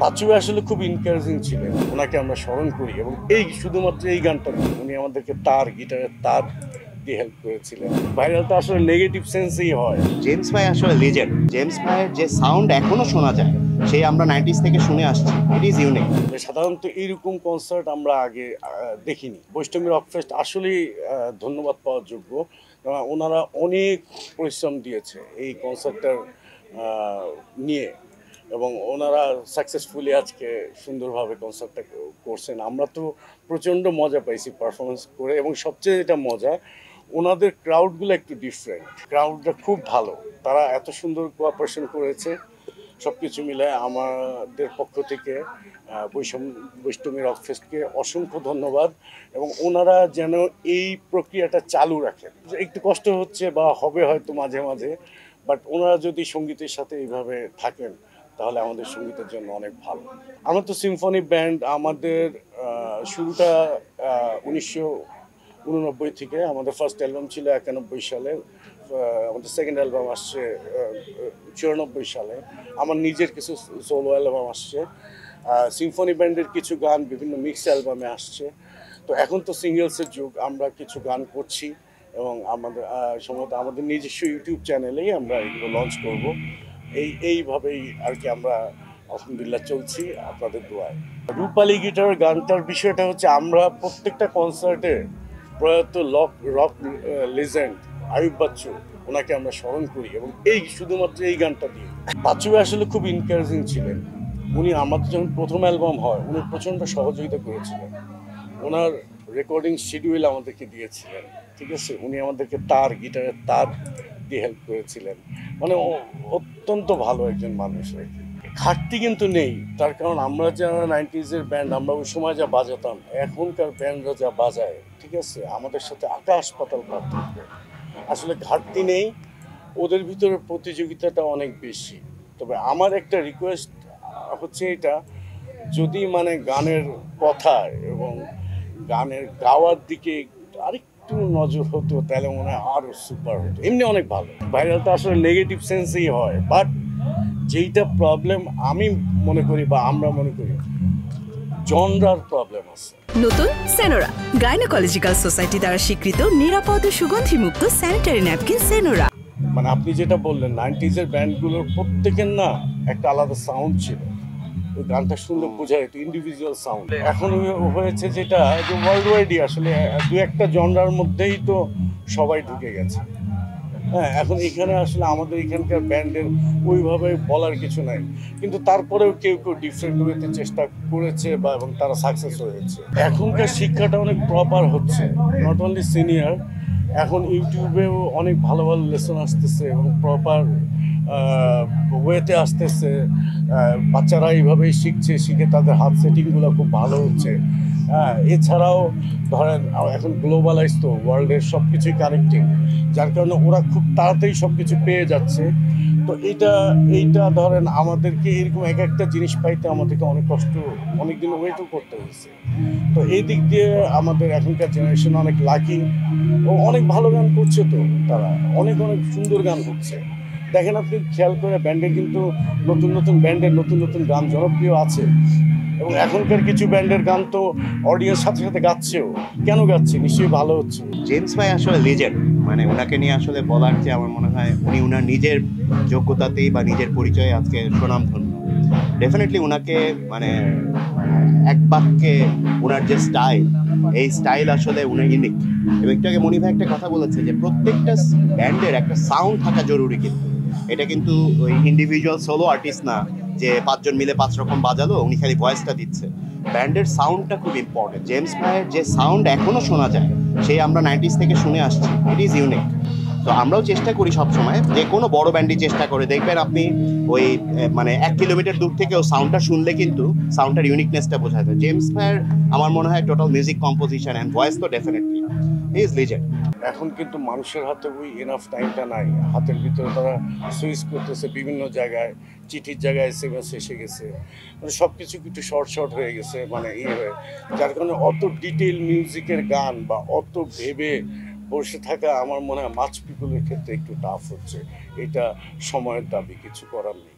বাচ্চু আসলে খুব এনকারেজিং ছিলেন, ওনাকে আমরা স্মরণ করি এবং এই শুধুমাত্র এই গানটা উনি আমাদেরকে তার গিটারের তার দিয়ে হেল্প করেছিলেন। ভাইরাল তো আসলে নেগেটিভ সেন্সেই হয়। জেমস ভাই আসলে লেজেন্ড। জেমস ভাইয়ের যে সাউন্ড এখনো শোনা যায়, সেই আমরা 90s থেকে শুনে আসছি। It is unique. সাধারণত এইরকম কনসার্ট আমরা আগে দেখিনি। বৈষ্ণবী রক ফেস্ট আসলেই ধন্যবাদ পাওয়ার যোগ্য। ওনারা অনেক পরিশ্রম দিয়েছে এই কনসার্টটার নিয়ে এবং ওনারা সাকসেসফুলি আজকে সুন্দরভাবে কনসার্টটা করছেন। আমরা তো প্রচণ্ড মজা পাইছি পারফরমেন্স করে এবং সবচেয়ে যেটা মজা, ওনাদের ক্রাউডগুলো একটু ডিফারেন্ট। ক্রাউডটা খুব ভালো, তারা এত সুন্দর কোঅপারেশন করেছে। সব কিছু মিলে আমাদের পক্ষ থেকে বৈষ্ণবী রক ফেস্টকে অসংখ্য ধন্যবাদ এবং ওনারা যেন এই প্রক্রিয়াটা চালু রাখেন। একটু কষ্ট হচ্ছে বা হবে হয়তো মাঝে মাঝে, বাট ওনারা যদি সঙ্গীতের সাথে এইভাবে থাকেন তাহলে আমাদের সঙ্গীতের জন্য অনেক ভালো। আমরা তো সিম্ফনি ব্যান্ড, আমাদের শুরুটা 1989 থেকে। আমাদের ফার্স্ট অ্যালবাম ছিল 91 সালে, আমাদের সেকেন্ড অ্যালবাম আসছে 94 সালে, আমার নিজের কিছু সোলো অ্যালবাম আসছে, সিম্ফনি ব্যান্ডের কিছু গান বিভিন্ন মিক্স অ্যালবামে আসছে। তো এখন তো সিঙ্গেলসের যুগ, আমরা কিছু গান করছি এবং আমাদের সম্ভবত আমাদের নিজস্ব ইউটিউব চ্যানেলেই আমরা এগুলো লঞ্চ করব। এইভাবেই আর কি আমরা আলহামদুলিল্লাহ চলছি আপনাদের দোয়ায়। রূপালী গিটার গানটার বিষয়টা হচ্ছে, আমরা প্রত্যেকটা কনসার্টে প্রয়াত রক লেজেন্ড আয়ুব বাচ্চু, ওনাকে আমরা স্মরণ করি এবং এই শুধুমাত্র এই গানটা দিয়ে। বাচ্চু আসলে খুব এনকারেজিং ছিলেন। উনি আমাদের যখন প্রথম অ্যালবাম হয়, উনি প্রচণ্ড সহযোগিতা করেছিলেন। ওনার রেকর্ডিং শিডিউল আমাদেরকে দিয়েছিলেন, ঠিক আছে। উনি আমাদেরকে তার গিটারের তার দিয়ে হেল্প করেছিলেন। মানে অত্যন্ত ভালো একজন মানুষ আর কি। ঘাটতি কিন্তু নেই, তার কারণ আমরা যারা 90s ব্যান্ড, আমরা ওই সময় যা বাজাতাম, এখনকার ব্যান্ডরা যা বাজায়, ঠিক আছে, আমাদের সাথে আকাশ পাতাল পার্থক্য। আসলে ঘাটতি নেই, ওদের ভিতরে প্রতিযোগিতাটা অনেক বেশি। তবে আমার একটা রিকোয়েস্ট হচ্ছে এটা, যদি মানে গানের কথা এবং গানের গাওয়ার দিকে আরেকটু নজর হতো তাহলে মনে হয় আরও সুপার হতো। এমনি অনেক ভালো। ভাইরাল তো আসলে নেগেটিভ সেন্সেই হয়, বাট যেইটা প্রবলেম আমি মনে করি বা আমরা মনে করি, জনরার প্রবলেম আছে। নতুন সেনোরা, গাইনোকোলজিক্যাল সোসাইটি দ্বারা স্বীকৃত নিরাপদ ও সুগন্ধিমুক্ত স্যানিটারি ন্যাপকিন সেনোরা। মানে আপনি যেটা বললেন, 90s ব্যান্ডগুলোর প্রত্যেকের না একটা আলাদা সাউন্ড ছিল। ওই গানটা শুনলে বোঝা যেত ইন্ডিভিজুয়াল সাউন্ড। এখন হয়েছে যেটা, যে ওয়ার্ল্ড ওয়াইডই আসলে দু একটা জনরার মধ্যেই তো সবাই ঢুকে গেছে। হ্যাঁ, এখন এখানে আসলে আমাদের এখানকার ব্যান্ডের ওইভাবে বলার কিছু নাই, কিন্তু তারপরেও কেউ কেউ ডিফারেন্ট ওয়েতে চেষ্টা করেছে বা এবং তারা সাকসেস হয়েছে। এখনকার শিক্ষাটা অনেক প্রপার হচ্ছে, নট অনলি সিনিয়র, এখন ইউটিউবেও অনেক ভালো ভালো লেসন আসতেছে এবং প্রপার ওয়েতে আসতেছে। বাচ্চারা এইভাবেই শিখছে, শিখে তাদের হাত সেটিংগুলো খুব ভালো হচ্ছে। হ্যাঁ, এছাড়াও ধরেন এখন গ্লোবালাইজ তো, ওয়ার্ল্ডের সব কিছুই কানেক্টিং, যার কারণে ওরা খুব তাড়াতাড়ি সব কিছু পেয়ে যাচ্ছে। তো এইটা ধরেন আমাদেরকে এরকম এক একটা জিনিস পাইতে আমাদেরকে অনেক কষ্ট, অনেক দিন ওয়েটও করতে হয়েছে। তো এই দিক দিয়ে আমাদের এখনকার জেনারেশন অনেক লাকি ও অনেক ভালো গান করছে। তো তারা অনেক অনেক সুন্দর গান করছে। দেখেন, আপনি খেয়াল করে ব্যান্ডের কিন্তু নতুন নতুন ব্যান্ডের নতুন নতুন গান জনপ্রিয় আছে এবং এখনকার কিছু ব্যান্ডের গান তো অডিয়েন্স সাথে সাথে গাচ্ছেও। কেন গাচ্ছে? নিশ্চয়ই ভালো হচ্ছে। জেমস ভাই আসলে লেজেন্ড। মানে ওনাকে নিয়ে আসলে বলার চেয়ে আমার মনে হয় উনি ওনার নিজের যোগ্যতাতেই বা নিজের পরিচয়ে আজকে সুনামধন্য। ডেফিনেটলি ওনাকে মানে এক বাক্যে ওনার যে স্টাইল, এই স্টাইল আসলে উনি ইউনিক। এবং একটু আগে মনি ভাই একটা কথা বলেছে যে প্রত্যেকটা ব্যান্ডের একটা সাউন্ড থাকা জরুরি, কিন্তু এটা কিন্তু ওই ইন্ডিভিজুয়াল সোলো আর্টিস্ট না যে পাঁচজন মিলে পাঁচ রকম বাজালো, উনি খালি ভয়েসটা দিচ্ছে। ব্যান্ডের সাউন্ডটা খুব ইম্পর্টেন্ট। জেমস ভাইয়ের যে সাউন্ড এখনো শোনা যায়, সেই আমরা 90s থেকে শুনে আসছি। It is unique. তো আমরাও চেষ্টা করি সবসময়, যে কোনো বড় ব্যান্ডই চেষ্টা করে, দেখবেন আপনি ওই মানে 1 কিলোমিটার দূর থেকেও সাউন্ডটা শুনলে কিন্তু সাউন্ডটার ইউনিকনেসটা বোঝা যায়। জেমস ভাইয়ের আমার মনে হয় total music composition and voice তো ডেফিনেটলি হি ইজ লিজেন্ড। এখন কিন্তু মানুষের হাতে ওই এনাফ টাইমটা নাই, হাতের ভিতরে তারা সুইচ করতেছে বিভিন্ন জায়গায়, চিঠির জায়গায় SMS এসে গেছে, মানে সব কিছু একটু শর্ট শর্ট হয়ে গেছে, মানে হয়ে, যার কারণে অত ডিটেল মিউজিকের গান বা অত ভেবে বসে থাকা আমার মনে হয় মাছ পিপলের ক্ষেত্রে একটু টাফ হচ্ছে। এটা সময়ের দাবি, কিছু করার নেই।